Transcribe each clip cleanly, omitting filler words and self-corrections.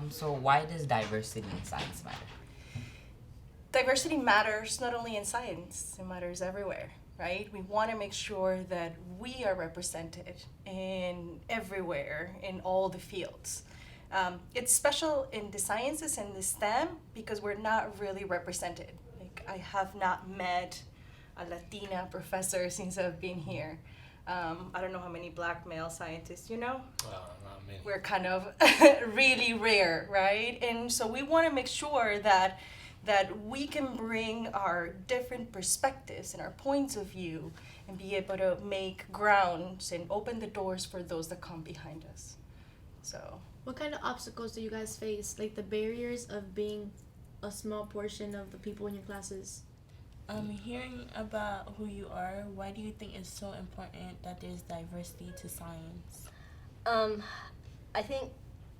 So why does diversity in science matter? Diversity matters not only in science, it matters everywhere, right? We want to make sure that we are represented in everywhere, in all the fields. It's special in the sciences and the STEM because we're not really represented. Like, I have not met a Latina professor since I've been here. I don't know how many black male scientists you know. Not many. We're kind of really rare, right? And so we want to make sure that we can bring our different perspectives and our points of view and be able to make grounds and open the doors for those that come behind us. So, What kind of obstacles do you guys face? Like the barriers of being a small portion of the people in your classes? Hearing about who you are, why do you think it's so important that there's diversity to science? Um, I think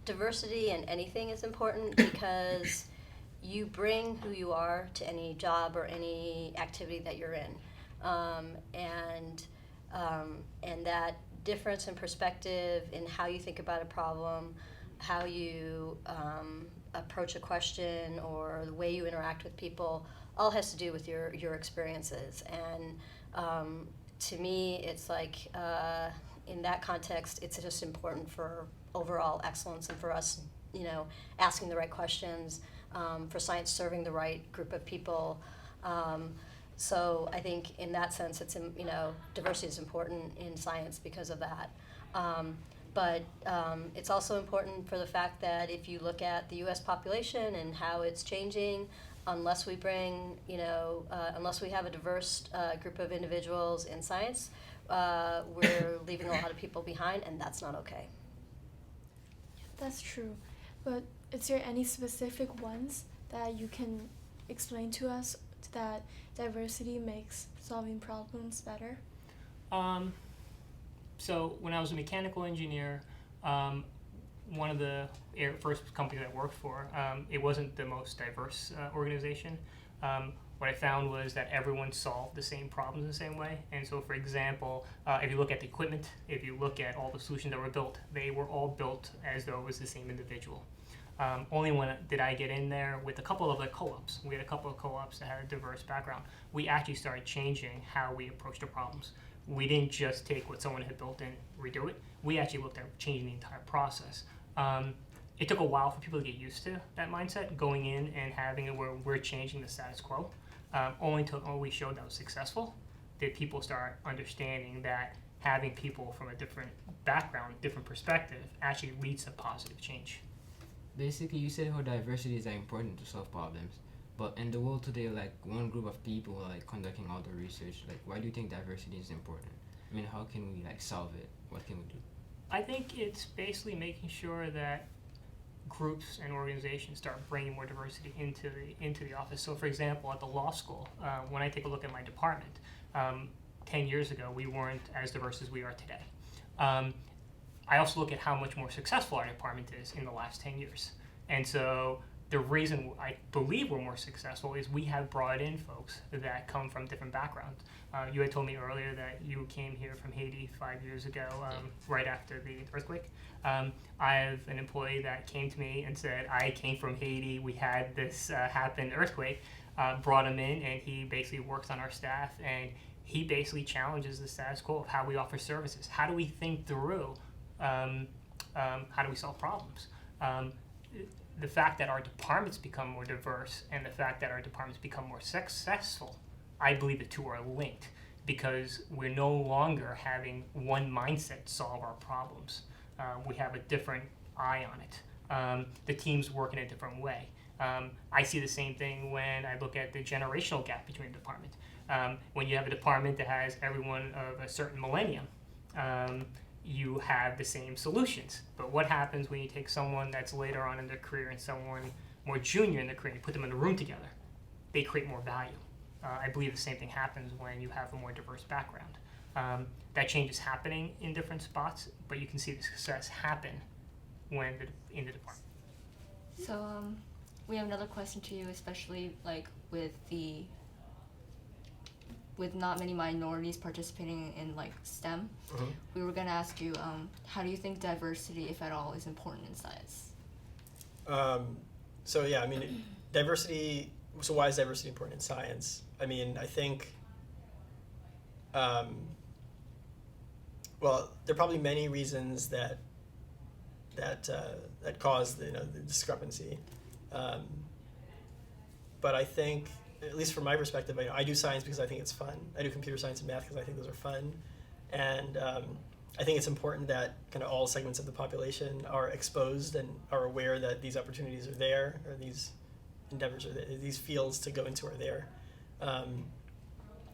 diversity in anything is important because you bring who you are to any job or any activity that you're in, and that difference in perspective in how you think about a problem, how you approach a question, or the way you interact with people, all has to do with your experiences. And to me, it's like in that context, it's just important for overall excellence and for us, asking the right questions, for science serving the right group of people. So I think in that sense, diversity is important in science because of that. But it's also important for the fact that if you look at the U.S. population and how it's changing, unless we unless we have a diverse group of individuals in science, we're leaving a lot of people behind, and that's not okay. That's true. But is there any specific ones that you can explain to us that diversity makes solving problems better? So when I was a mechanical engineer, one of the first companies I worked for, it wasn't the most diverse organization. What I found was that everyone solved the same problems the same way. And so, for example, if you look at the equipment, if you look at all the solutions that were built, they were all built as though it was the same individual. Only when did I get in there with a couple of the co-ops. We had a couple of co-ops that had a diverse background. We actually started changing how we approached the problems. We didn't just take what someone had built and redo it. We actually looked at changing the entire process. It took a while for people to get used to that mindset, going in and having it where we're changing the status quo. Only until we showed that was successful did people start understanding that having people from a different background, different perspective, actually leads to positive change. Basically, you said how diversity is important to solve problems, but in the world today, like one group of people are like conducting all the research. Like, why do you think diversity is important? I mean, how can we like solve it? What can we do? I think it's basically making sure that groups and organizations start bringing more diversity into the office. So, for example, at the law school, when I take a look at my department, 10 years ago we weren't as diverse as we are today. I also look at how much more successful our department is in the last 10 years. And so the reason I believe we're more successful is we have brought in folks that come from different backgrounds. You had told me earlier that you came here from Haiti 5 years ago, right after the earthquake. I have an employee that came to me and said, I came from Haiti, we had this happen earthquake, brought him in, and he basically works on our staff, and he basically challenges the status quo of how we offer services. How do we think through how do we solve problems? The fact that our departments become more diverse and the fact that our departments become more successful, I believe the two are linked because we're no longer having one mindset solve our problems. We have a different eye on it. The teams work in a different way. I see the same thing when I look at the generational gap between the department. When you have a department that has everyone of a certain millennium, you have the same solutions. But what happens when you take someone that's later on in their career and someone more junior in their career and you put them in a room together? They create more value. I believe the same thing happens when you have a more diverse background. That change is happening in different spots, but you can see the success happen when in the department. So we have another question to you, especially like with not many minorities participating in like STEM. Uh-huh. We were gonna ask you, how do you think diversity, if at all, is important in science? So yeah, I mean, diversity. So why is diversity important in science? I mean, I think. Well, there are probably many reasons that cause the discrepancy, but I think, at least from my perspective, I do science because I think it's fun. I do computer science and math because I think those are fun, and I think it's important that kind of all segments of the population are exposed and are aware that these opportunities are there, or these endeavors are there, these fields to go into are there.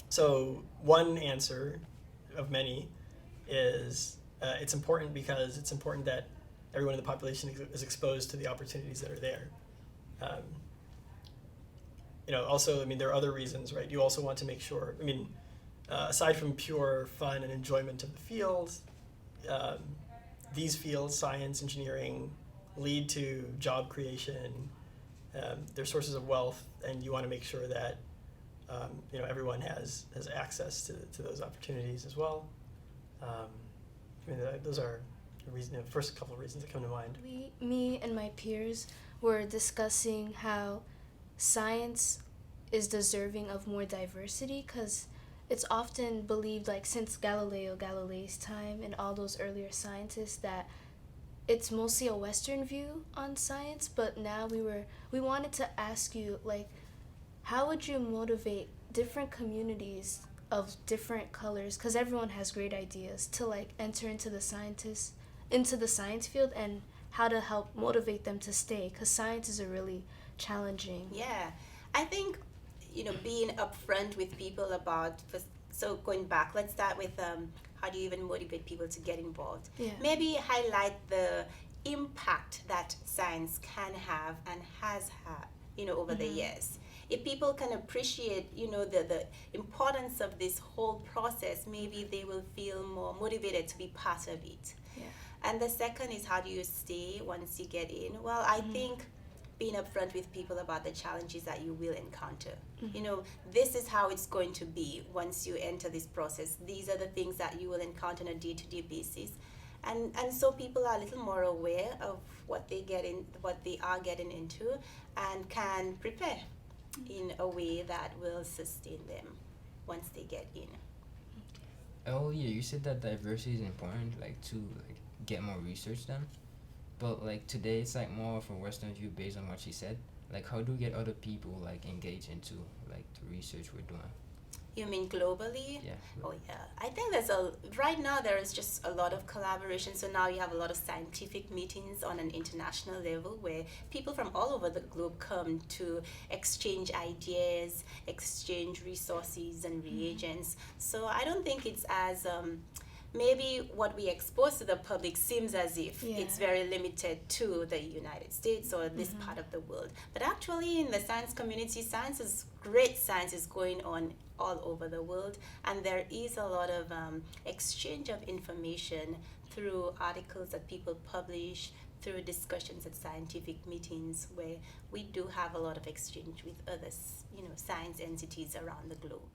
So one answer of many is it's important because it's important that everyone in the population is exposed to the opportunities that are there. Also, I mean, there are other reasons, right? You also want to make sure, I mean, aside from pure fun and enjoyment of the fields, these fields, science, engineering, lead to job creation. They're sources of wealth, and you want to make sure that everyone has access to those opportunities as well. I mean, those are the first couple of reasons that come to mind. Me and my peers were discussing how science is deserving of more diversity, because it's often believed, like since Galileo Galilei's time and all those earlier scientists, that it's mostly a Western view on science. But now we wanted to ask you, like, how would you motivate different communities of different colors, because everyone has great ideas, to like enter into the science field, and how to help motivate them to stay, because science is a really challenging. Yeah, I think being upfront with people about, so going back, let's start with how do you even motivate people to get involved? Yeah. Maybe highlight the impact that science can have and has had over the years. If people can appreciate the importance of this whole process, maybe they will feel more motivated to be part of it. Yeah. And the second is, how do you stay once you get in? Well, I think being upfront with people about the challenges that you will encounter. This is how it's going to be once you enter this process. These are the things that you will encounter on a day-to-day basis. And so people are a little more aware of what they are getting into, and can prepare in a way that will sustain them once they get in. Earlier, you said that diversity is important, like to get more research done. But like today, it's like more of a Western view based on what she said. Like, how do we get other people like engaged into like the research we're doing? You mean globally? Yeah. Oh yeah. I think right now there is just a lot of collaboration. So now you have a lot of scientific meetings on an international level where people from all over the globe come to exchange ideas, exchange resources and reagents. So I don't think it's as maybe what we expose to the public seems as if it's very limited to the United States or this part of the world. But actually in the science community, great science is going on all over the world, and there is a lot of exchange of information through articles that people publish, through discussions at scientific meetings, where we do have a lot of exchange with other science entities around the globe.